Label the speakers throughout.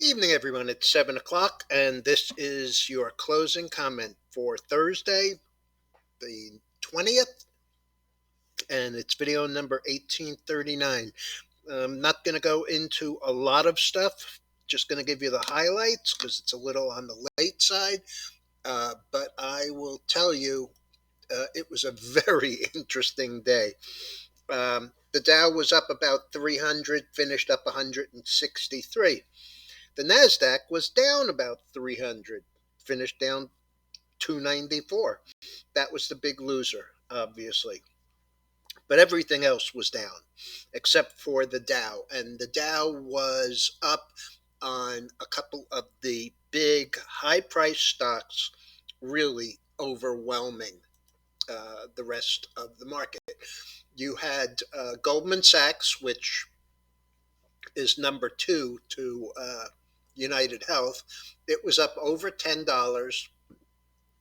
Speaker 1: Evening, everyone. It's 7 o'clock, and this is your closing comment for Thursday, the 20th, and it's video number 1839. I'm not going to go into a lot of stuff, just going to give you the highlights because it's a little on the late side. But I will tell you, it was a very interesting day. The Dow was up about 300, finished up 163. The Nasdaq was down about 300, finished down 294. That was the big loser, obviously. But everything else was down except for the Dow. And the Dow was up on a couple of the big high price stocks, really overwhelming the rest of the market. You had Goldman Sachs, which is number two to United Health. It was up over $10,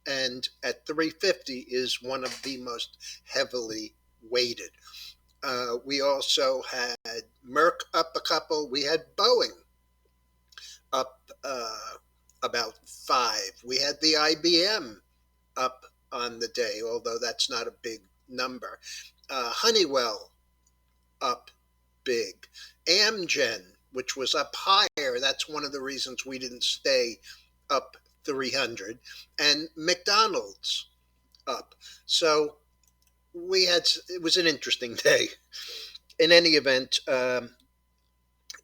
Speaker 1: and at 350 is one of the most heavily weighted. We also had Merck up a couple. We had Boeing up about five. We had the IBM up on the day, although that's not a big number. Honeywell up big. Amgen, which was up higher, that's one of the reasons we didn't stay up 300. And McDonald's up. So it was an interesting day. In any event,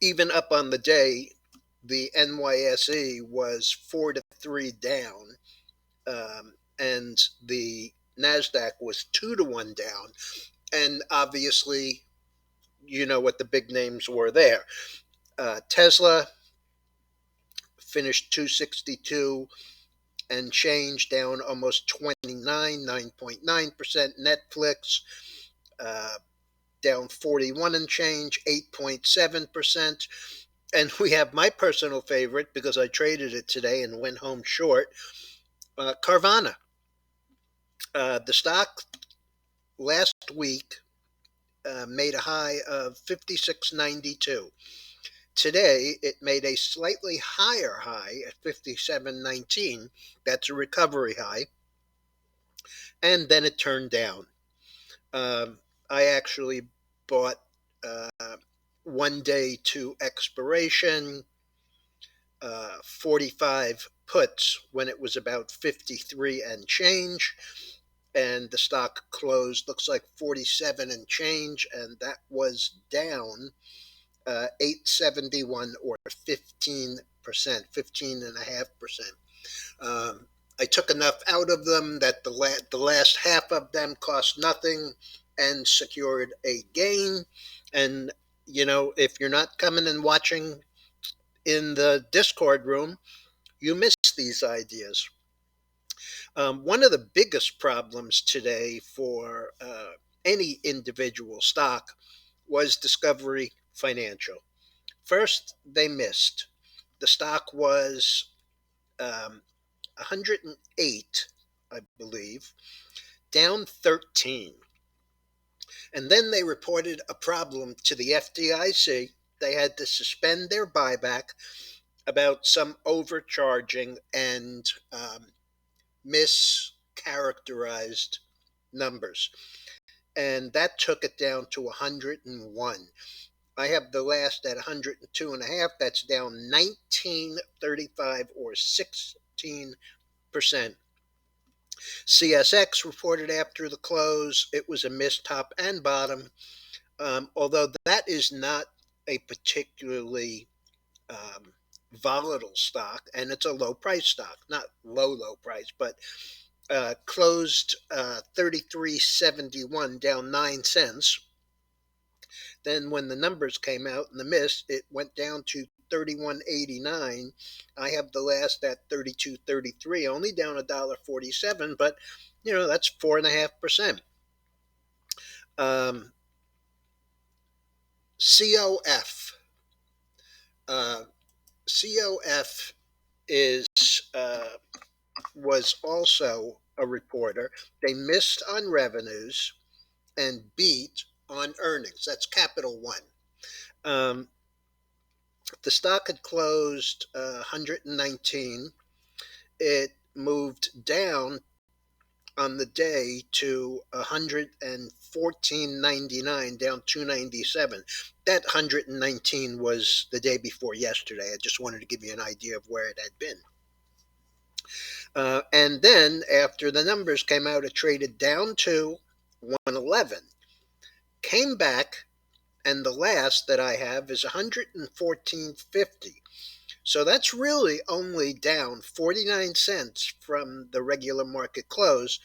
Speaker 1: even up on the day, the NYSE was 4-3 down, and the Nasdaq was 2-1 down. And obviously, you know what the big names were there. Tesla finished 262 and change, down almost 29, 9.9%. Netflix down 41 and change, 8.7%. And we have my personal favorite because I traded it today and went home short, Carvana. The stock last week made a high of 56.92. Today, it made a slightly higher high at 57.19. That's a recovery high. And then it turned down. I actually bought 1 day to expiration, 45 puts when it was about 53 and change. And the stock closed, looks like 47 and change, and that was down 871 or 15%, 15.5%. I took enough out of them that the last half of them cost nothing and secured a gain. And, if you're not coming and watching in the Discord room, you miss these ideas. One of the biggest problems today for any individual stock was Discovery Financial. First, they missed. The stock was 108, I believe, down 13. And then they reported a problem to the Fdic. They had to suspend their buyback about some overcharging and mischaracterized numbers. And that took it down to 101. I have the last at 102.5. That's down 19.35 or 16%. CSX reported after the close it was a missed top and bottom, although that is not a particularly volatile stock, and it's a low price stock, not low price, but closed 33.71, down 9 cents. Then when the numbers came out in the miss, it went down to 31.89. I have the last at 32.33, only down $1.47, but that's 4.5%. COF. COF is was also a reporter. They missed on revenues and beat on earnings. That's Capital One. The stock had closed 119. It moved down on the day to 114.99, down 297. That 119 was the day before yesterday. I just wanted to give you an idea of where it had been. And then after the numbers came out, it traded down to 111, came back, and the last that I have is 114.50. So that's really only down 49 cents from the regular market close,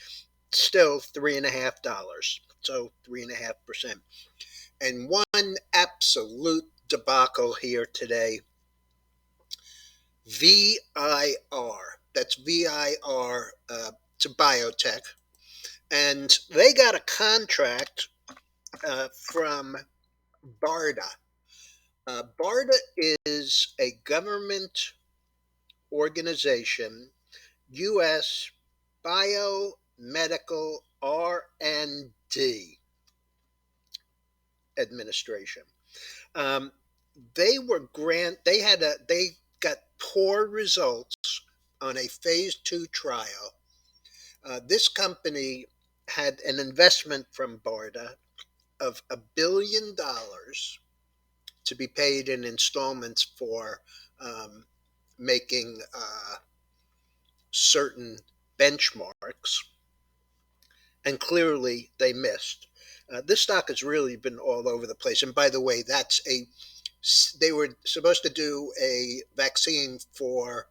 Speaker 1: still $3.50. So 3.5%. And one absolute debacle here today, VIR. That's VIR to biotech. And they got a contract from BARDA. BARDA is a government organization, U.S. Biomedical R&D Administration. Um, they got poor results on a phase 2 trial. This company had an investment from BARDA of $1 billion to be paid in installments for making certain benchmarks, and clearly they missed. This stock has really been all over the place. And by the way, they were supposed to do a vaccine for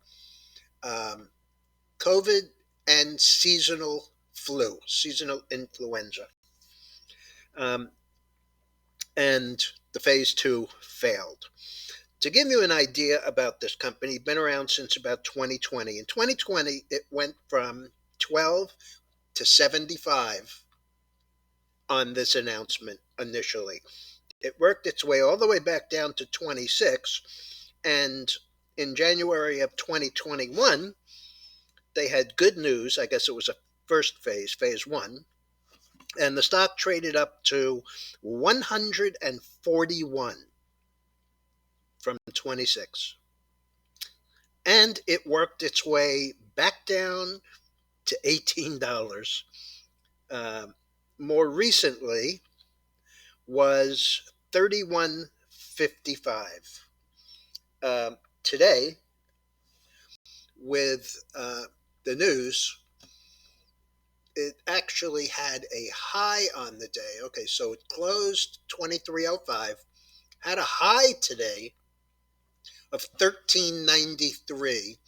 Speaker 1: COVID and seasonal flu, seasonal influenza. Um, and the phase 2 failed. To give you an idea about this company, been around since about 2020. In 2020, it went from 12 to 75 on this announcement initially. It worked its way all the way back down to 26, and in January of 2021, they had good news. I guess it was a first phase 1, and the stock traded up to 141 from 26. And it worked its way back down to $18. Uh, More recently was 31.55. Today, with the news, it actually had a high on the day. Okay, so it closed 23.05, had a high today of 13.93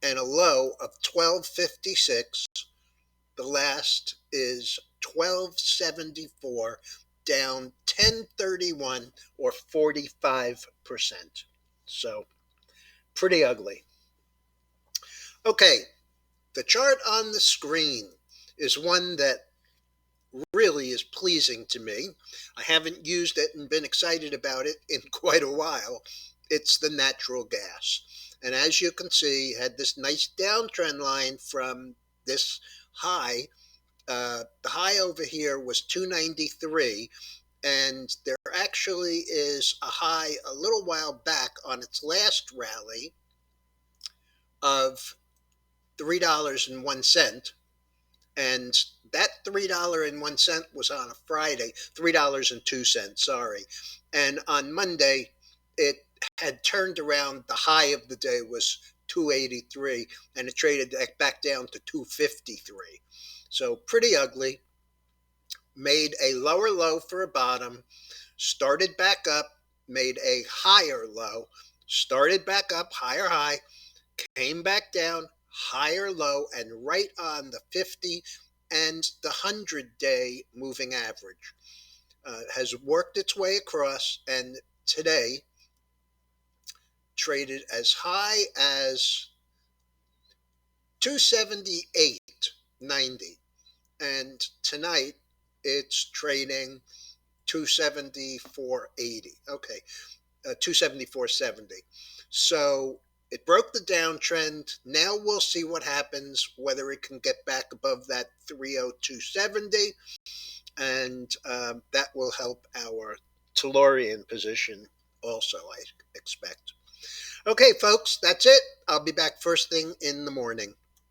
Speaker 1: and a low of 12.56. The last is 12.74, down 10.31 or 45%. So pretty ugly. Okay, the chart on the screen is one that really is pleasing to me. I haven't used it and been excited about it in quite a while. It's the natural gas. And as you can see, had this nice downtrend line from this high. The high over here was 293, and there actually is a high a little while back on its last rally of $3.01. And that $3.01 was on a Friday, $3.02, sorry. And on Monday, it had turned around. The high of the day was 283, and it traded back down to 253. So pretty ugly. Made a lower low for a bottom, started back up, made a higher low, started back up, higher high, came back down, higher low, and right on the 50 and the 100-day moving average. Has worked its way across, and today traded as high as 278.90, and tonight it's trading 274.80. Okay, 274.70. So it broke the downtrend. Now we'll see what happens, whether it can get back above that 302.70, and that will help our Tellurian position also, I expect. Okay, folks, that's it. I'll be back first thing in the morning.